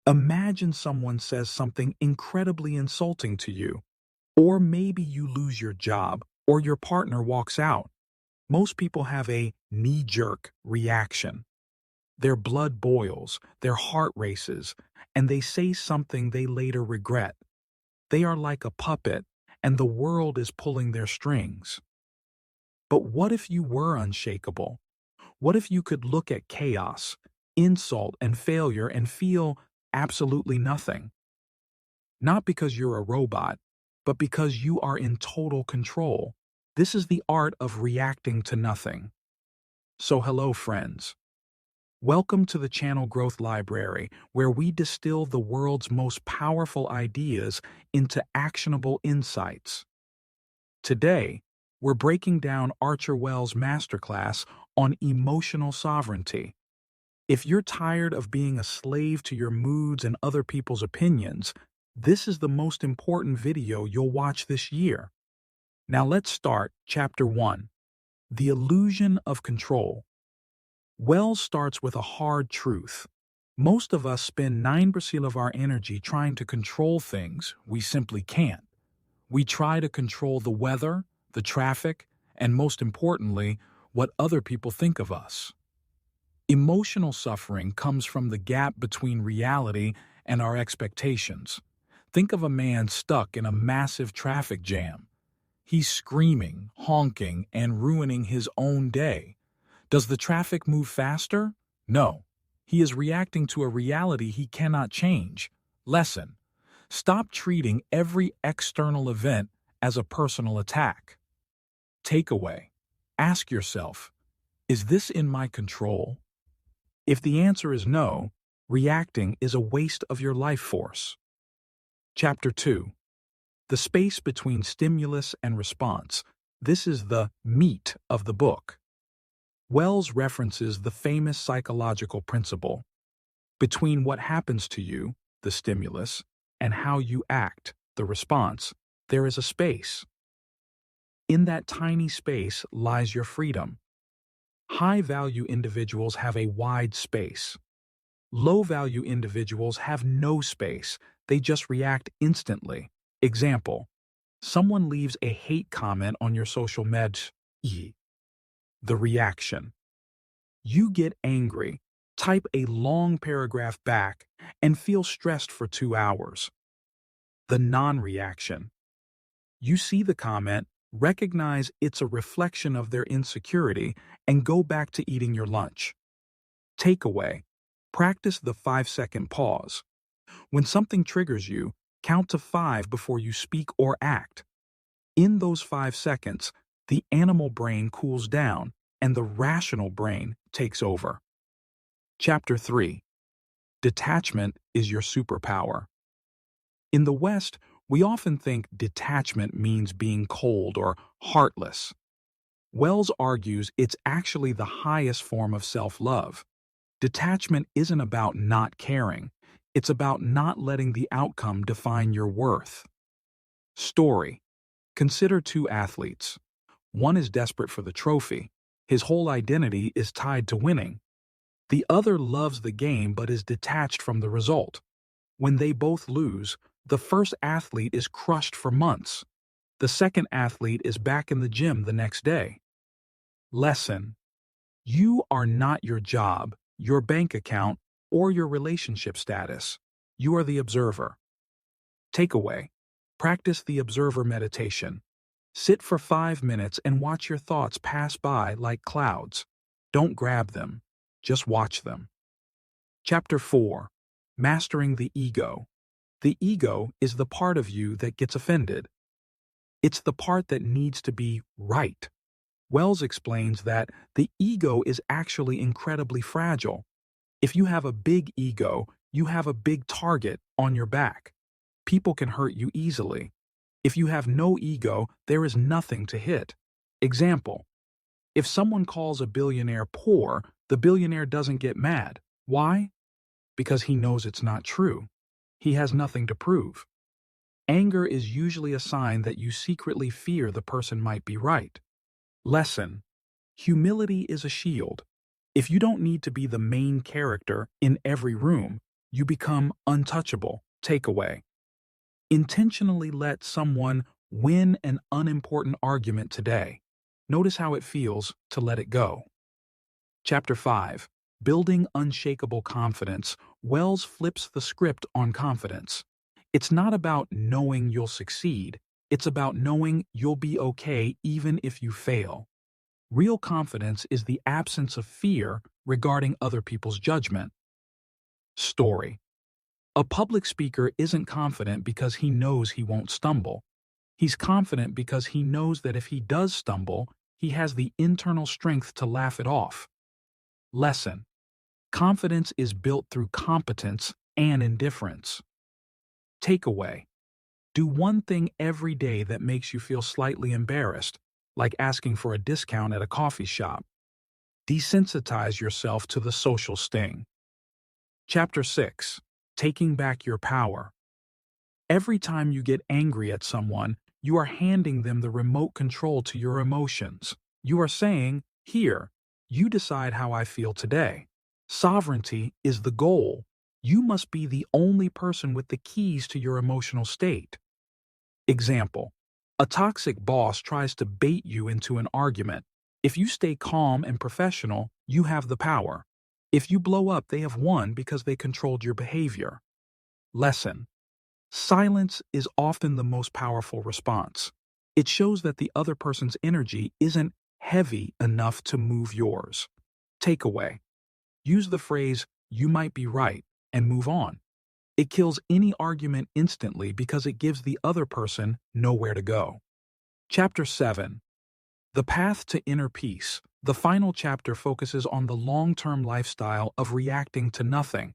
Imagine someone says something incredibly insulting to you, or maybe you lose your job, or your partner walks out. Most people have a knee-jerk reaction. Their blood boils, their heart races, and they say something they later regret. They are like a puppet, and the world is pulling their strings. But what if you were unshakable? What if you could look at chaos, insult, and failure and feel absolutely nothing? Not because you're a robot, but because you are in total control. This is the art of reacting to nothing. So hello, friends. Welcome to the Channel Growth Library, where we distill the world's most powerful ideas into actionable insights. Today, we're breaking down Archer Wells' masterclass on emotional sovereignty. If you're tired of being a slave to your moods and other people's opinions, this is the most important video you'll watch this year. Now let's start Chapter 1. The Illusion of Control. Wells starts with a hard truth. Most of us spend 9% of our energy trying to control things we simply can't. We try to control the weather, the traffic, and most importantly, what other people think of us. Emotional suffering comes from the gap between reality and our expectations. Think of a man stuck in a massive traffic jam. He's screaming, honking, and ruining his own day. Does the traffic move faster? No. He is reacting to a reality he cannot change. Lesson: stop treating every external event as a personal attack. Takeaway: ask yourself, is this in my control? If the answer is no, reacting is a waste of your life force. Chapter 2. The space between stimulus and response. This is the meat of the book. Wells references the famous psychological principle. Between what happens to you, the stimulus, and how you act, the response, there is a space. In that tiny space lies your freedom. High-value individuals have a wide space. Low-value individuals have no space. They just react instantly. Example: someone leaves a hate comment on your social media. The reaction. You get angry, type a long paragraph back, and feel stressed for 2 hours. The non-reaction. You see the comment, recognize it's a reflection of their insecurity, and go back to eating your lunch. Takeaway: practice the 5-second pause. When something triggers you, count to 5 before you speak or act. In those 5 seconds, the animal brain cools down and the rational brain takes over. Chapter 3. Detachment is your superpower. In the West, we often think detachment means being cold or heartless. Wells argues it's actually the highest form of self-love. Detachment isn't about not caring. It's about not letting the outcome define your worth. Story. Consider 2 athletes. One is desperate for the trophy. His whole identity is tied to winning. The other loves the game but is detached from the result. When they both lose, the first athlete is crushed for months. The second athlete is back in the gym the next day. Lesson: you are not your job, your bank account, or your relationship status. You are the observer. Takeaway: practice the observer meditation. Sit for 5 minutes and watch your thoughts pass by like clouds. Don't grab them, just watch them. Chapter 4. Mastering the Ego. The ego is the part of you that gets offended. It's the part that needs to be right. Wells explains that the ego is actually incredibly fragile. If you have a big ego, you have a big target on your back. People can hurt you easily. If you have no ego, there is nothing to hit. Example: if someone calls a billionaire poor, the billionaire doesn't get mad. Why? Because he knows it's not true. He has nothing to prove. Anger is usually a sign that you secretly fear the person might be right. Lesson: humility is a shield. If you don't need to be the main character in every room, You become untouchable. Takeaway. Intentionally let someone win an unimportant argument today. Notice how it feels to let it go. Chapter 5. Building Unshakable Confidence. Wells flips the script on confidence. It's not about knowing you'll succeed. It's about knowing you'll be okay even if you fail. Real confidence is the absence of fear regarding other people's judgment. Story. A public speaker isn't confident because he knows he won't stumble. He's confident because he knows that if he does stumble, he has the internal strength to laugh it off. Lesson. Confidence is built through competence and indifference. Takeaway. Do one thing every day that makes you feel slightly embarrassed, like asking for a discount at a coffee shop. Desensitize yourself to the social sting. Chapter 6. Taking Back Your Power. Every time you get angry at someone, you are handing them the remote control to your emotions. You are saying, "Here, you decide how I feel today." Sovereignty is the goal. You must be the only person with the keys to your emotional state. Example. A toxic boss tries to bait you into an argument. If you stay calm and professional, you have the power. If you blow up, they have won because they controlled your behavior. Lesson. Silence is often the most powerful response. It shows that the other person's energy isn't heavy enough to move yours. Takeaway. Use the phrase, "You might be right," and move on. It kills any argument instantly because it gives the other person nowhere to go. Chapter 7. The Path to Inner Peace. The final chapter focuses on the long-term lifestyle of reacting to nothing.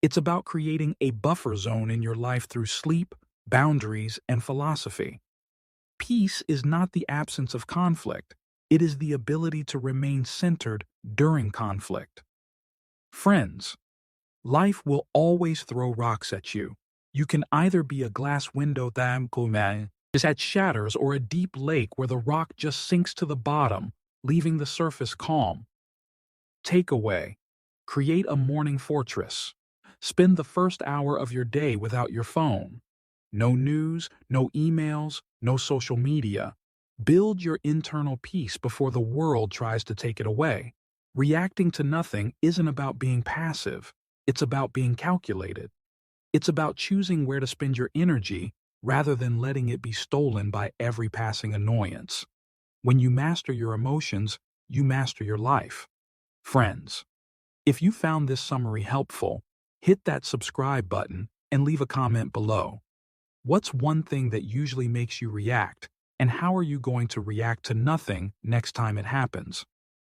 It's about creating a buffer zone in your life through sleep, boundaries, and philosophy. Peace is not the absence of conflict. It is the ability to remain centered during conflict. Friends. Life will always throw rocks at you. You can either be a glass window that shatters or a deep lake where the rock just sinks to the bottom, leaving the surface calm. Takeaway. Create a morning fortress. Spend the first hour of your day without your phone. No news, no emails, no social media. Build your internal peace before the world tries to take it away. Reacting to nothing isn't about being passive. It's about being calculated. It's about choosing where to spend your energy rather than letting it be stolen by every passing annoyance. When you master your emotions, you master your life. Friends, if you found this summary helpful, hit that subscribe button and leave a comment below. What's one thing that usually makes you react, and how are you going to react to nothing next time it happens?